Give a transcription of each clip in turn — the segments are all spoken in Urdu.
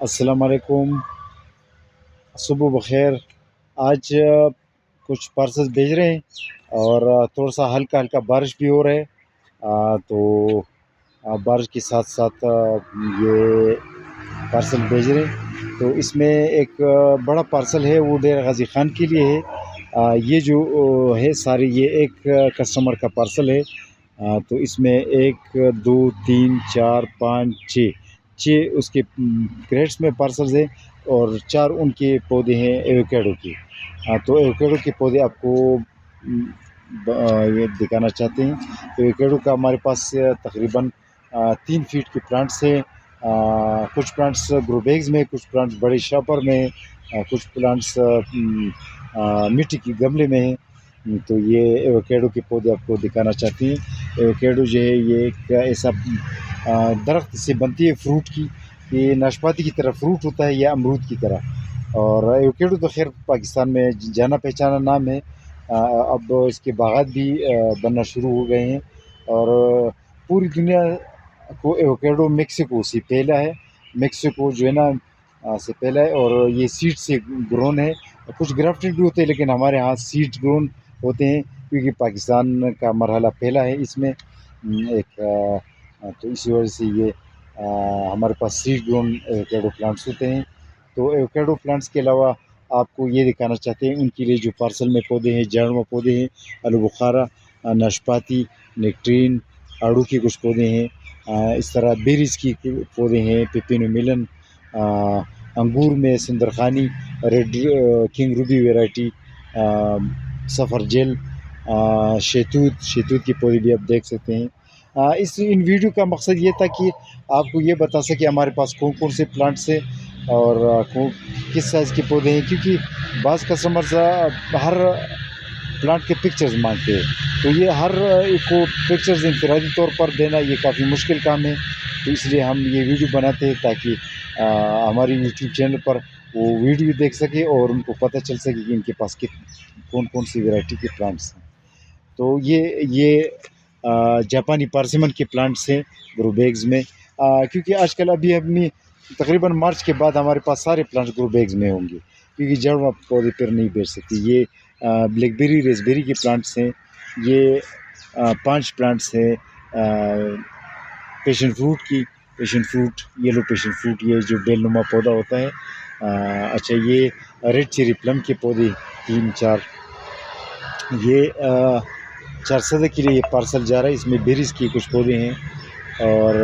السلام علیکم، صبح بخیر۔ آج کچھ پارسل بھیج رہے ہیں اور تھوڑا سا ہلکا ہلکا بارش بھی ہو رہا ہے، تو بارش کے ساتھ ساتھ یہ پارسل بھیج رہے ہیں۔ تو اس میں ایک بڑا پارسل ہے، وہ ڈیرہ غازی خان کے لیے ہے۔ یہ جو ہے سارے یہ ایک کسٹمر کا پارسل ہے۔ تو اس میں 1 2 3 4 5 6 اس کے کریٹس میں پارسلز ہیں، اور 4 ان کے پودے ہیں ایوکیڈو کے۔ تو ایوکیڈو کے پودے آپ کو یہ دکھانا چاہتے ہیں۔ ایوکیڈو کا ہمارے پاس تقریباً 3 فیٹ کے پلانٹس ہیں۔ کچھ پلانٹس گرو بیگز میں، کچھ پلانٹس بڑے شاپر میں، کچھ پلانٹس مٹی کی گملے میں ہیں۔ تو یہ ایوکیڈو کے پودے آپ کو دکھانا چاہتے ہیں۔ ایوکیڈو جو ہے یہ ایک ایسا درخت سے بنتی ہے فروٹ کی، یہ ناشپاتی کی طرح فروٹ ہوتا ہے یا امرود کی طرح۔ اور ایوکیڈو تو خیر پاکستان میں جانا پہچانا نام ہے۔ اب اس کے باغات بھی بننا شروع ہو گئے ہیں، اور پوری دنیا کو ایوکیڈو میکسیکو سے پھیلا ہے۔ میکسیکو جو ہے نا سے پھیلا ہے، اور یہ سیڈ سے گرون ہے۔ کچھ گرافٹڈ بھی ہوتے ہیں، لیکن ہمارے ہاں سیڈ گرون ہوتے ہیں، کیونکہ پاکستان کا مرحلہ پھیلا ہے اس میں ایک تو اسی وجہ سے یہ ہمارے پاس سیڈ گرون ایوکیڈو پلانٹس ہوتے ہیں۔ تو ایوکیڈو پلانٹس کے علاوہ آپ کو یہ دکھانا چاہتے ہیں ان کے لیے جو پارسل میں پودے ہیں، جڑواں پودے ہیں، آلو بخارا، ناشپاتی، نیکٹرین، آڑو کے کچھ پودے ہیں، اس طرح بیریز کی پودے ہیں، پیپینو میلن، انگور میں سندرخانی، ریڈ کنگ روبی ویرائٹی، سفر جیل، شیتوت کے پودے بھی آپ دیکھ سکتے ہیں۔ ان ویڈیو کا مقصد یہ تھا کہ آپ کو یہ بتا سکے ہمارے پاس کون کون سے پلانٹس ہیں اور کس سائز کے پودے ہیں، کیونکہ بعض کسٹمرز ہر پلانٹ کے پکچرز مانگتے ہیں، تو یہ ہر ایک کو پکچرز انفرادی طور پر دینا یہ کافی مشکل کام ہے۔ تو اس لیے ہم یہ ویڈیو بناتے ہیں تاکہ ہماری یوٹیوب چینل پر وہ ویڈیو دیکھ سکے اور ان کو پتہ چل سکے کہ ان کے پاس کون کون سی ویرائٹی کے پلانٹس ہیں۔ تو یہ جاپانی پارسیمن کے پلانٹس ہیں گرو بیگز میں، کیونکہ آج کل ابھی تقریباً مارچ کے بعد ہمارے پاس سارے پلانٹس گرو بیگز میں ہوں گے، کیونکہ جڑواں پودے پھر نہیں بیچ سکتے۔ یہ بلیک بیری ریسبیری کے پلانٹس ہیں، یہ 5 پلانٹس ہیں پیشن فروٹ، یلو پیشن فروٹ، یہ جو بیل نما پودا ہوتا ہے۔ اچھا، یہ ریڈ چیری پلم کے پودے 3 4، یہ 4 صدے کے لیے یہ پارسل جا رہا ہے، اس میں بیریز کے کچھ پودے ہیں۔ اور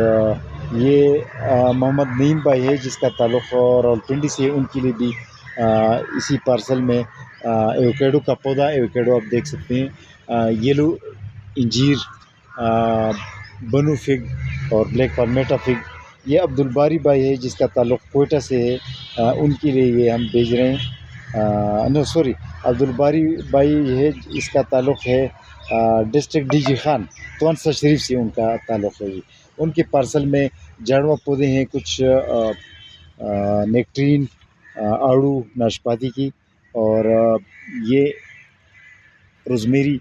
یہ محمد نعیم بھائی ہے جس کا تعلق راولپنڈی سے ہے، ان کے لیے بھی اسی پارسل میں ایوکیڈو کا پودا، ایوکیڈو آپ دیکھ سکتے ہیں، یلو انجیر، بنو فگ اور بلیک پالمیٹا فگ۔ یہ عبدالباری بھائی ہے جس کا تعلق کوئٹہ سے ہے، ان کے لیے یہ ہم بھیج رہے ہیں۔ عبدالباری بھائی ہے، اس کا تعلق ہے district D G Khan Taunsa Sharif سے، ان کا تعلق ہے۔ ان کے پارسل میں جڑواں پودے ہیں، کچھ نیکٹرین، آڑو، ناشپاتی کی، اور یہ روزمیری،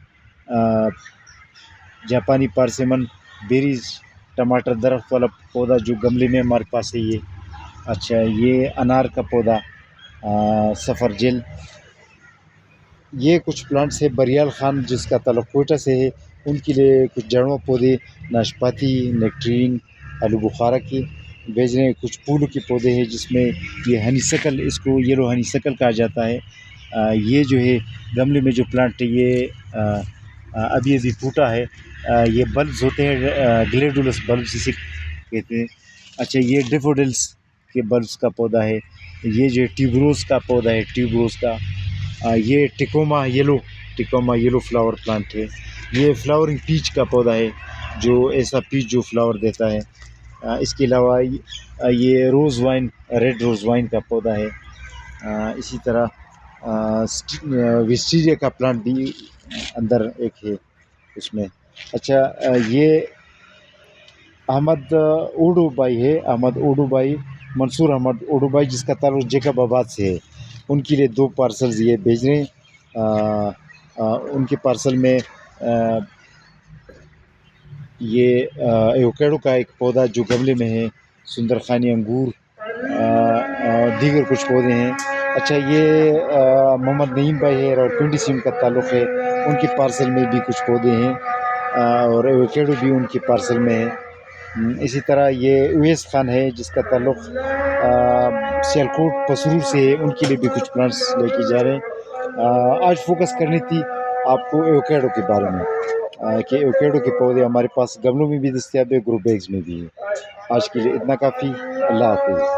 جاپانی پارسیمن، بیریز، ٹماٹر درخت والا پودا جو گملے میں ہمارے پاس ہے یہ۔ اچھا، یہ انار کا پودا، سفر جیل۔ یہ کچھ پلانٹس ہے بریال خان جس کا تعلق کوئٹہ سے ہے، ان کے لیے کچھ جڑواں پودے، ناشپاتی، نیکٹرین، آلو بخارا کی بھیج رہے ہیں۔ کچھ پھولوں کے پودے ہیں جس میں یہ ہنی سکل، اس کو یلو ہنی سکل کہا جاتا ہے۔ یہ جو ہے گملے میں جو پلانٹ ہے یہ ابھی پھوٹا ہے۔ یہ بلبز ہوتے ہیں، گلیڈولس بلبز اسے کہتے ہیں۔ اچھا، یہ ڈیفوڈلس کے بلبز کا پودا ہے۔ یہ جو ٹیوبروز کا پودا ہے، ٹیوبروز کا۔ یہ ٹیکوما یلو فلاور پلانٹ ہے۔ یہ فلاورنگ پیچ کا پودا ہے، جو ایسا پیچ جو فلاور دیتا ہے۔ اس کے علاوہ یہ روز وائن، ریڈ روز وائن کا پودا ہے۔ اسی طرح وسٹیریا کا پلانٹ بھی اندر ایک ہے اس میں۔ اچھا، یہ احمد اوڈو بھائی ہے، منصور احمد اوڈو بھائی جس کا تعلق جیکب آباد سے ہے، ان کے لیے 2 پارسلز یہ بھیج رہے ہیں۔ ان کے پارسل میں یہ ایوکیڈو کا ایک پودا جو گملے میں ہے، سندرخانی انگور، دیگر کچھ پودے ہیں. اچھا یہ محمد نعیم بھائی ہے اور پنڈی سے ان کا تعلق ہے, ان کی پارسل میں بھی کچھ پودے ہیں اور ایووکیڈو بھی ان کی پارسل میں ہے. اسی طرح یہ اویس خان ہے جس کا تعلق سیالکوٹ پسرور سے ہے, ان کے لیے بھی کچھ پلانٹس لے کے جا رہے ہیں. آج فوکس کرنی تھی آپ کو ایووکیڈو کے بارے میں کہ ایووکیڈو کے پودے ہمارے پاس گملوں میں بھی دستیاب ہے, گرو بیگز میں بھی ہے. آج کے لیے اتنا کافی. اللہ حافظ.